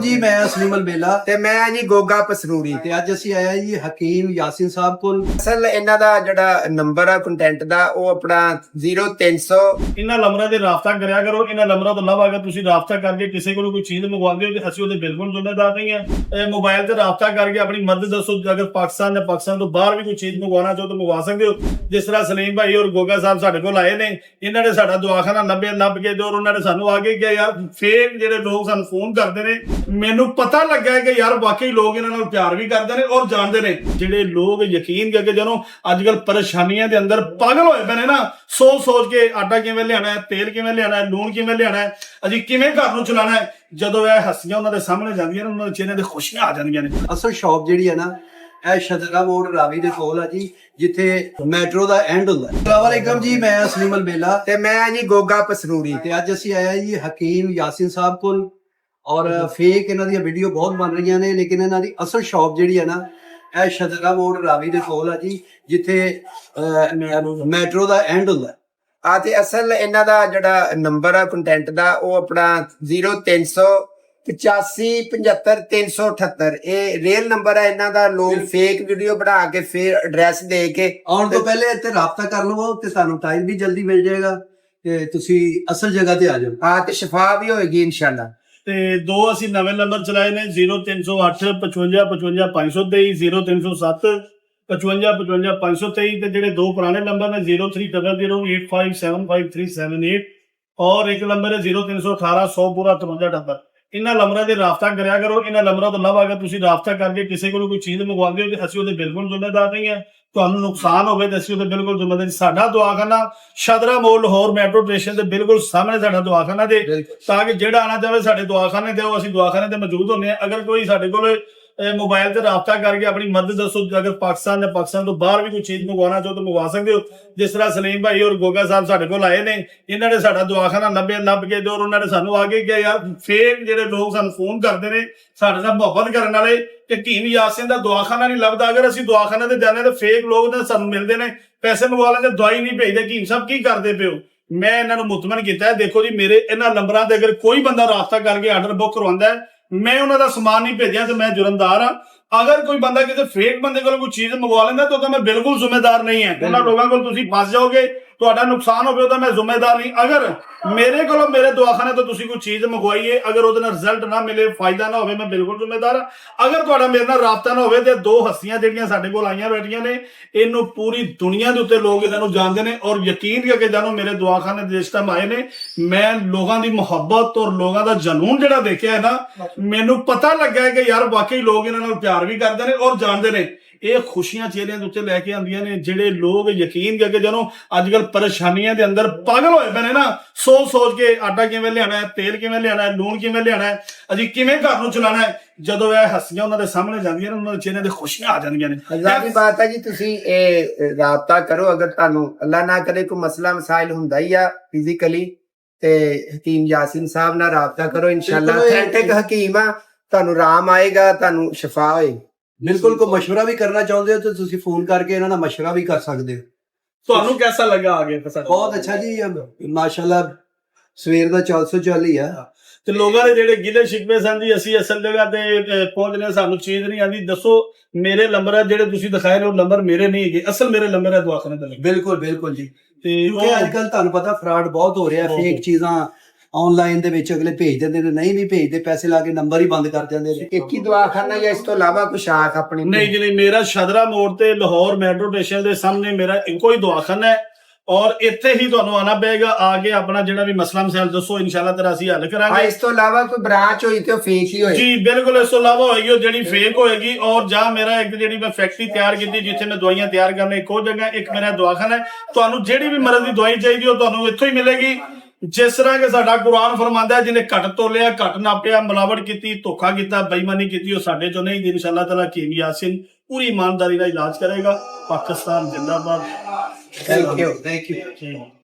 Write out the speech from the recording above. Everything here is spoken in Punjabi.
ਜੀ ਮੈਂ ਅਸਲੀਮ ਅਲਬੇਲਾ ਤੇ ਮੈਂ ਜੀ ਗੋਗਾ ਪਸਰੂਰੀ। ਤੇ ਅੱਜ ਅਸੀਂ ਆਇਆ ਜੀ ਹਕੀਮ ਯਾਸਿਨ ਸਾਹਿਬ ਕੋਲ। ਅਸਲ ਇਹਨਾਂ ਦਾ ਜਿਹੜਾ ਨੰਬਰ ਆ ਕੰਟੈਂਟ ਦਾ ਉਹ ਆਪਣਾ 0300। ਇਹਨਾਂ ਨੰਬਰਾਂ ਤੇ ਰਾਬਤਾ ਕਰਿਆ ਕਰੋ। ਇਹਨਾਂ ਨੰਬਰਾਂ ਤੋਂ ਇਲਾਵਾ ਅਗਰ ਤੁਸੀਂ ਰਾਬਤਾ ਕਰਕੇ ਕਿਸੇ ਕੋਲੋਂ ਕੋਈ ਚੀਜ਼ ਮੰਗਵਾਉਂਦੇ ਹੋ ਤੇ ਅਸੀਂ ਉਹਦੇ ਬਿਲਕੁਲ ਜ਼ਿੰਮੇਦਾਰ ਨਹੀਂ ਹਾਂ। ਮੋਬਾਈਲ ਤੇ ਰਾਬਤਾ ਕਰਕੇ ਆਪਣੀ ਮਦਦ ਦੱਸੋ। ਅਗਰ ਪਾਕਿਸਤਾਨ ਜਾਂ ਪਾਕਿਸਤਾਨ ਤੋਂ ਬਾਹਰ ਵੀ ਕੋਈ ਚੀਜ਼ ਮੰਗਵਾਉਣਾ ਚਾਹੋ ਤਾਂ ਮੰਗਵਾ ਸਕਦੇ ਹੋ। ਜਿਸ ਤਰ੍ਹਾਂ ਸਲੀਮ ਭਾਈ ਔਰ ਗੋਗਾ ਸਾਹਿਬ ਸਾਡੇ ਕੋਲ ਆਏ ਨੇ, ਇਹਨਾਂ ਨੇ ਸਾਡਾ ਦਵਾਖਾਨਾ ਲੱਭ ਕੇ ਤੇ ਉਹਨਾਂ ਨੇ ਸਾਨੂੰ ਆ ਕੇ ਕਿਹਾ ਯਾਰ ਫੇਕ ਜਿਹੜੇ ਲੋਕ ਸਾਨੂੰ ਫੋਨ ਕਰਦੇ ਨੇ, ਮੈਨੂੰ ਪਤਾ ਲੱਗਾ ਹੈ ਕਿ ਯਾਰ ਵਾਕਈ ਲੋਕ ਇਹਨਾਂ ਨਾਲ ਪਿਆਰ ਵੀ ਕਰਦੇ ਨੇ ਔਰ ਜਾਣਦੇ ਨੇ। ਜਿਹੜੇ ਲੋਕ ਯਕੀਨ ਕਰਕੇ ਜਦੋਂ ਅੱਜ ਕੱਲ ਪਰੇਸ਼ਾਨੀਆਂ ਦੇ ਅੰਦਰ ਪਾਗਲ ਹੋਏ ਪਏ ਨੇ ਨਾ, ਸੋਚ ਕੇ ਆਟਾ ਕਿਵੇਂ ਲਿਆਣਾ ਹੈ, ਤੇਲ ਕਿਵੇਂ ਲਿਆਣਾ ਹੈ, ਲੂਣ ਕਿਵੇਂ ਲਿਆਣਾ ਹੈ, ਅਸੀਂ ਕਿਵੇਂ ਘਰ ਨੂੰ ਚਲਾਣਾ ਹੈ, ਜਦੋਂ ਇਹ ਹੱਸੀਆਂ ਉਹਨਾਂ ਦੇ ਸਾਹਮਣੇ ਜਾਂਦੀਆਂ ਨੇ ਉਹਨਾਂ ਦੇ ਚਿਹਰੇ ਤੇ ਖੁਸ਼ੀਆਂ ਆ ਜਾਂਦੀਆਂ ਨੇ। ਅਸਲ ਸ਼ਾਪ ਜਿਹੜੀ ਹੈ ਨਾ ਇਹ ਸ਼ਦਰਾ ਮੋੜ ਰਾਵੀ ਦੇ ਕੋਲ ਆ ਜੀ, ਜਿੱਥੇ ਮੈਟਰੋ ਦਾ ਐਂਡ ਹੁੰਦਾ ਹੈ। अस्सलाम वालेकुम जी, मैं ਅਸਲੀਮ ਅਲਬੇਲਾ ਤੇ ਮੈਂ ਜੀ ਗੋਗਾ ਪਸਰੂਰੀ। ਤੇ ਅੱਜ ਅਸੀਂ ਆਇਆ ਜੀ ਹਕੀਮ ਯਾਸਿਨ ਸਾਹਿਬ ਕੋਲ। ਔਰ ਫੇਕ ਇਹਨਾਂ ਦੀਆਂ ਵੀਡੀਓ ਬਹੁਤ ਬਣ ਰਹੀਆਂ ਨੇ, ਲੇਕਿਨ ਇਹਨਾਂ ਦੀ ਅਸਲ ਸ਼ਾਪ ਜਿਹੜੀ ਹੈ ਨਾ ਇਹ ਸ਼ਦਰਾ ਮੋੜ ਰਾਵੀ ਦੇ ਕੋਲ ਆ ਜੀ, ਜਿੱਥੇ ਮੈਟਰੋ ਦਾ ਐਂਡ ਹੁੰਦਾ ਹੈ। ਆ ਤੇ ਅਸਲ ਇਹਨਾਂ ਦਾ ਜਿਹੜਾ ਨੰਬਰ ਆ ਕੰਟੈਂਟ ਦਾ ਉਹ ਆਪਣਾ 0300 8575 ਇਹ ਰੀਅਲ ਨੰਬਰ ਹੈ ਇਹਨਾਂ ਦਾ। ਲੋਕ ਫੇਕ ਵੀਡੀਓ ਬਣਾ ਕੇ ਫਿਰ ਐਡਰੈਸ ਦੇ ਕੇ ਆਉਣ ਤੋਂ ਪਹਿਲੇ ਇੱਥੇ ਰਾਬਤਾ ਕਰ ਲਵੋ ਤੇ ਤੁਹਾਨੂੰ ਟਾਈਮ ਵੀ ਜਲਦੀ ਮਿਲ ਜਾਏਗਾ ਤੇ ਤੁਸੀਂ ਅਸਲ ਜਗ੍ਹਾ ਤੇ ਆ ਜਾਓ। ਆ ਤੇ ਸ਼ਿਫਾ ਵੀ ਹੋਏਗੀ ਇਨਸ਼ਾਅੱਲਾ। ਤੇ ਦੋ ਅਸੀਂ ਨਵੇਂ ਨੰਬਰ ਚਲਾਏ ਨੇ 0308 55 55 523, 0307 55 55 523 ਤੇ ਜਿਹੜੇ ਦੋ ਪੁਰਾਣੇ ਨੰਬਰ ਨੇ 030085753778 ਔਰ ਇੱਕ ਨੰਬਰ ਹੈ 0318 100 ਪੂਰਾ 53 ਨੰਬਰ। ਇਹਨਾਂ ਨੰਬਰਾਂ ਤੇ ਰਾਬਤਾ ਕਰਿਆ ਕਰੋ। ਇਹਨਾਂ ਨੰਬਰਾਂ ਤੋਂ ਇਲਾਵਾ ਅਗਰ ਤੁਸੀਂ ਰਾਬਤਾ ਕਰਕੇ ਕਿਸੇ ਕੋਲੋਂ ਕੋਈ ਚੀਜ਼ ਮੰਗਵਾਉਂਦੇ ਹੋ ਤੇ ਅਸੀਂ ਉਹਦੇ ਬਿਲਕੁਲ ਜ਼ਿੰਮੇਦਾਰ ਨਹੀਂ ਹਾਂ। ਤੁਹਾਨੂੰ ਨੁਕਸਾਨ ਹੋਵੇ ਤਾਂ ਅਸੀਂ ਉਹਦੇ ਬਿਲਕੁਲ ਜ਼ਿੰਮੇਦਾਰ ਨਹੀਂ। ਸਾਡਾ ਦਵਾਖਾਨਾ ਸ਼ਦਰਾ ਮੋੜ ਲਾਹੌਰ ਮੈਟਰੋ ਸਟੇਸ਼ਨ ਦੇ ਬਿਲਕੁਲ ਸਾਹਮਣੇ ਸਾਡਾ ਦਵਾਖਾਨਾ ਦੇ, ਤਾਂ ਕਿ ਜਿਹੜਾ ਆਣਾ ਚਾਹੇ ਸਾਡੇ ਦਵਾਖਾਨੇ ਤੇ ਅਸੀਂ ਦਵਾਖਾਨੇ ਤੇ ਮੌਜੂਦ ਹੁੰਦੇ ਹਾਂ। ਅਗਰ ਕੋਈ ਸਾਡੇ ਕੋਲ ਮੋਬਾਈਲ ਤੇ ਰਾਬਤਾ ਕਰਕੇ ਆਪਣੀ ਮਦਦ ਦੱਸੋ। ਅਗਰ ਪਾਕਿਸਤਾਨ ਜਾਂ ਪਾਕਿਸਤਾਨ ਤੋਂ ਬਾਹਰ ਵੀ ਕੋਈ ਚੀਜ਼ ਮੰਗਵਾਉਣਾ ਚਾਹੋ ਤਾਂ ਮੰਗਵਾ ਸਕਦੇ ਹੋ। ਜਿਸ ਤਰ੍ਹਾਂ ਸਲੀਮ ਭਾਈ ਔਰ ਗੋਗਾ ਸਾਹਿਬ ਸਾਡੇ ਕੋਲ ਆਏ ਨੇ, ਇਹਨਾਂ ਨੇ ਸਾਡਾ ਦਵਾਖਾਨਾ ਲੱਭ ਕੇ ਤੇ ਉਹਨਾਂ ਨੇ ਸਾਨੂੰ ਆ ਕੇ ਕਿਹਾ ਯਾਰ ਫੇਕ ਜਿਹੜੇ ਲੋਕ ਸਾਨੂੰ ਫੋਨ ਕਰਦੇ ਨੇ, ਸਾਡੇ ਨਾਲ ਮੁਹੱਬਤ ਕਰਨ ਵਾਲੇ, ਕਿ ਹਕੀਮ ਯਾਸਿਨ ਦਾ ਦਵਾਖਾਨਾ ਨਹੀਂ ਲੱਭਦਾ। ਅਗਰ ਅਸੀਂ ਦਵਾਖਾਨੇ ਤੇ ਜਾਂਦੇ ਤਾਂ ਫੇਕ ਲੋਕ ਨੇ ਸਾਨੂੰ ਮਿਲਦੇ ਨੇ, ਪੈਸੇ ਮੰਗਵਾ ਲੈਂਦੇ, ਦਵਾਈ ਨਹੀਂ ਭੇਜਦੇ। ਹਕੀਮ ਸਾਹਿਬ ਕੀ ਕਰਦੇ ਪਿਓ? ਮੈਂ ਇਹਨਾਂ ਨੂੰ ਮੁਤਮਨ ਕੀਤਾ, ਦੇਖੋ ਜੀ ਮੇਰੇ ਇਹਨਾਂ ਨੰਬਰਾਂ ਤੇ ਅਗਰ ਕੋਈ ਬੰਦਾ ਰਾਬਤਾ ਕਰਕੇ ਆਰਡਰ ਬੁੱਕ ਕਰਵਾਉਂਦਾ ਹੈ, ਮੈਂ ਉਹਨਾਂ ਦਾ ਸਮਾਨ ਨਹੀਂ ਭੇਜਿਆ ਤੇ ਮੈਂ ਜੁਰਮਦਾਰ ਹਾਂ। ਅਗਰ ਕੋਈ ਬੰਦਾ ਕਿਸੇ ਫੇਕ ਬੰਦੇ ਕੋਲ ਕੋਈ ਚੀਜ਼ ਮੰਗਵਾ ਲੈਂਦਾ ਤਾਂ ਮੈਂ ਬਿਲਕੁਲ ਜ਼ਿੰਮੇਦਾਰ ਨਹੀਂ ਹਾਂ। ਉਹਨਾਂ ਲੋਕਾਂ ਕੋਲ ਤੁਸੀਂ ਫਸ ਜਾਓਗੇ, ਤੁਹਾਡਾ ਨੁਕਸਾਨ ਹੋਵੇ ਤਾਂ ਮੈਂ ਜ਼ਿੰਮੇਦਾਰ ਨਹੀਂ। ਅਗਰ ਮੇਰੇ ਕੋਲੋਂ ਮੇਰੇ ਦਵਾਖਾਨੇ ਤੋਂ ਤੁਸੀਂ ਕੋਈ ਚੀਜ਼ ਮੰਗਵਾਈਏ, ਅਗਰ ਉਹਦੇ ਨਾਲ ਰਿਜ਼ਲਟ ਨਾ ਮਿਲੇ, ਫਾਇਦਾ ਨਾ ਹੋਵੇ, ਮੈਂ ਬਿਲਕੁਲ ਜ਼ਿੰਮੇਦਾਰ ਹਾਂ। ਅਗਰ ਤੁਹਾਡਾ ਮੇਰੇ ਨਾਲ ਰਾਬਤਾ ਨਾ ਹੋਵੇ ਤੇ ਦੋ ਹੱਸੀਆਂ ਜਿਹੜੀਆਂ ਸਾਡੇ ਕੋਲ ਆਈਆਂ ਬੈਠੀਆਂ ਨੇ, ਇਹਨੂੰ ਪੂਰੀ ਦੁਨੀਆ ਦੇ ਉੱਤੇ ਲੋਕ ਇਹਨਾਂ ਨੂੰ ਜਾਣਦੇ ਨੇ ਔਰ ਯਕੀਨ ਕਰਕੇ ਜਾਨੋ ਮੇਰੇ ਦਵਾਖਾਨੇ ਦੇ ਜਿਸ ਟਾਈਮ ਆਏ ਨੇ, ਮੈਂ ਲੋਕਾਂ ਦੀ ਮੁਹੱਬਤ ਔਰ ਲੋਕਾਂ ਦਾ ਜਨੂਨ ਜਿਹੜਾ ਦੇਖਿਆ ਹੈ ਨਾ, ਮੈਨੂੰ ਪਤਾ ਲੱਗਾ ਹੈ ਕਿ ਯਾਰ ਵਾਕਈ ਲੋਕ ਇਹਨਾਂ ਨਾਲ ਪਿਆਰ ਵੀ ਕਰਦੇ ਨੇ ਔਰ ਜਾਣਦੇ ਨੇ। ਇਹ ਖੁਸ਼ੀਆਂ ਚਿਹਰਿਆਂ ਦੇ ਉੱਤੇ ਲੈ ਕੇ ਆਉਂਦੀਆਂ ਨੇ। ਜਿਹੜੇ ਲੋਕ ਯਕੀਨ ਕਰਕੇ ਜਦੋਂ ਅੱਜ ਕੱਲ ਪਰੇਸ਼ਾਨੀਆਂ ਦੇ ਅੰਦਰ ਪਾਗਲ ਹੋਏ ਪਏ ਨੇ ਨਾ, ਸੋਚ ਕੇ ਆਟਾ ਕਿਵੇਂ ਲਿਆਣਾ ਹੈ, ਤੇਲ ਕਿਵੇਂ ਲਿਆਣਾ ਹੈ, ਲੂਣ ਕਿਵੇਂ ਲਿਆਣਾ ਹੈ, ਅਸੀਂ ਕਿਵੇਂ ਘਰ ਨੂੰ ਚਲਾਣਾ ਹੈ, ਜਦੋਂ ਇਹ ਹੱਸੀਆਂ ਉਹਨਾਂ ਦੇ ਸਾਹਮਣੇ ਜਾਂਦੀਆਂ ਨੇ ਉਹਨਾਂ ਦੇ ਚਿਹਰੇ ਤੇ ਖੁਸ਼ੀਆਂ ਆ ਜਾਂਦੀਆਂ ਨੇ। ਅੱਲਾਹ ਦੀ ਬਾਤ ਹੈ ਜੀ, ਤੁਸੀਂ ਇਹ ਰਾਬਤਾ ਕਰੋ। ਅਗਰ ਤੁਹਾਨੂੰ ਅੱਲਾਹ ਨਾ ਕਰੇ ਕੋਈ ਮਸਲਾ ਮਸਾਇਲ ਹੁੰਦਾ ਹੀ ਆ ਫਿਜ਼ੀਕਲੀ, ਤੇ ਹਕੀਮ ਯਾਸਿਨ ਸਾਹਿਬ ਨਾਲ ਰਾਬਤਾ ਕਰੋ। ਇਨਸ਼ਾਅੱਲਾ ਅਥੈਂਟਿਕ ਹਕੀਮ ਆ, ਤੁਹਾਨੂੰ ਆਰਾਮ ਆਏਗਾ, ਤੁਹਾਨੂੰ ਸ਼ਿਫਾ ਹੋਏ। ਬਿਲਕੁਲ ਕੋਈ ਮਸ਼ਵਰਾ ਵੀ ਕਰਨਾ ਚਾਹੁੰਦੇ ਹੋ ਤਾਂ ਤੁਸੀਂ ਫੋਨ ਕਰਕੇ ਇਹਨਾਂ ਨਾਲ ਮਸ਼ਵਰਾ ਵੀ ਕਰ ਸਕਦੇ ਹੋ। ਤੁਹਾਨੂੰ ਕਿਹਦਾ ਲੱਗਾ ਆ ਗਿਆ? ਬਹੁਤ ਅੱਛਾ ਜੀ, ਮਾਸ਼ਾਅੱਲਾ ਸਵੇਰ ਦਾ 400 ਚੱਲ ਹੀ ਆ। ਤੇ ਲੋਕਾਂ ਦੇ ਜਿਹੜੇ ਗਿਲੇ ਸ਼ਿਕਵੇ ਸਨ ਜੀ ਅਸੀਂ ਅਸਲ ਜਗ੍ਹਾ ਤੇ ਪਹੁੰਚਨੇ, ਸਾਨੂੰ ਚੀਜ਼ ਨਹੀਂ ਆਉਂਦੀ, ਦੱਸੋ ਮੇਰੇ ਨੰਬਰ ਹੈ ਜਿਹੜੇ ਤੁਸੀਂ ਦਿਖਾਏ ਨੇ ਉਹ ਨੰਬਰ ਮੇਰੇ ਨਹੀਂ ਹੈਗੇ, ਅਸਲ ਮੇਰੇ ਨੰਬਰ ਹੈ ਦਵਾਖਾਨੇ ਦੇ। ਬਿਲਕੁਲ ਜੀ। ਤੇ ਅੱਜ ਕੱਲ ਤੁਹਾਨੂੰ ਪਤਾ ਫਰਾਡ ਬਹੁਤ ਹੋ ਰਿਹਾ, ਫੇਕ ਚੀਜ਼ਾਂ ਆਨਲਾਈਨ ਦੇ ਵਿੱਚ ਅਗਲੇ ਭੇਜ ਦਿੰਦੇ ਨੇ, ਨਹੀਂ ਵੀ ਭੇਜਦੇ, ਪੈਸੇ ਲਾ ਕੇ ਨੰਬਰ ਹੀ ਬੰਦ ਕਰ ਦਿੰਦੇ ਨੇ। ਇੱਕ ਹੀ ਦਵਾਖਾਨਾ ਜਾਂ ਇਸ ਤੋਂ ਇਲਾਵਾ ਕੁਛ ਆਖ ਆਪਣੀ? ਨਹੀਂ ਜੀ ਨਹੀਂ, ਮੇਰਾ ਸ਼ਦਰਾ ਮੋੜ ਤੇ ਲਾਹੌਰ ਮੈਟਰੋ ਸਟੇਸ਼ਨ ਦੇ ਸਾਹਮਣੇ ਮੇਰਾ ਇੱਕੋ ਹੀ ਦਵਾਖਾਨਾ ਹੈ ਔਰ ਇੱਥੇ ਹੀ ਤੁਹਾਨੂੰ ਆਣਾ ਪਏਗਾ। ਆ ਕੇ ਆਪਣਾ ਜਿਹੜਾ ਵੀ ਮਸਲਾ ਮਸਾਇਲ ਦੱਸੋ, ਇਨਸ਼ਾਅੱਲਾ ਤੇਰਾ ਅਸੀਂ ਹੱਲ ਕਰਾਂਗੇ। ਇਸ ਤੋਂ ਇਲਾਵਾ ਕੋਈ ਬ੍ਰਾਂਚ ਹੋਈ ਤੇ ਉਹ ਫੇਕ ਹੀ ਹੋਏ? ਜੀ ਬਿਲਕੁਲ, ਇਸ ਤੋਂ ਇਲਾਵਾ ਹੋਏਗੀ ਉਹ ਜਿਹੜੀ ਫੇਕ ਹੋਏਗੀ। ਔਰ ਜਾਂ ਮੇਰਾ ਇੱਕ ਜਿਹੜੀ ਮੈਂ ਫੈਕਟਰੀ ਤਿਆਰ ਕੀਤੀ ਜਿੱਥੇ ਮੈਂ ਦਵਾਈਆਂ ਤਿਆਰ ਕਰਨਾ, ਇੱਕੋ ਜਗ੍ਹਾ, ਇੱਕ ਮੇਰਾ ਦਵਾਖਾਨਾ ਹੈ। ਤੁਹਾਨੂੰ ਜਿਹੜੀ ਵੀ ਮਰਜ਼ ਦੀ ਦਵਾਈ ਚਾਹੀਦੀ ਉਹ ਤੁਹਾਨੂੰ ਇੱਥੋਂ ਹੀ ਮਿਲੇਗੀ। ਜਿਸ ਤਰ੍ਹਾਂ ਕਿ ਸਾਡਾ ਕੁਰਾਨ ਫਰਮਾਂਦਾ ਹੈ, ਜਿਹਨੇ ਘੱਟ ਤੋਲਿਆ, ਘੱਟ ਨਾਪਿਆ, ਮਿਲਾਵਟ ਕੀਤੀ, ਧੋਖਾ ਕੀਤਾ, ਬੇਈਮਾਨੀ ਕੀਤੀ, ਉਹ ਸਾਡੇ ਚੋਂ ਨਹੀਂ। ਇਨਸ਼ਾਅੱਲਾ ਤਾਲਾ ਹਕੀਮ ਯਾਸਿਨ ਪੂਰੀ ਇਮਾਨਦਾਰੀ ਨਾਲ ਇਲਾਜ ਕਰੇਗਾ। ਪਾਕਿਸਤਾਨ ਜਿੰਦਾਬਾਦ। Thank you.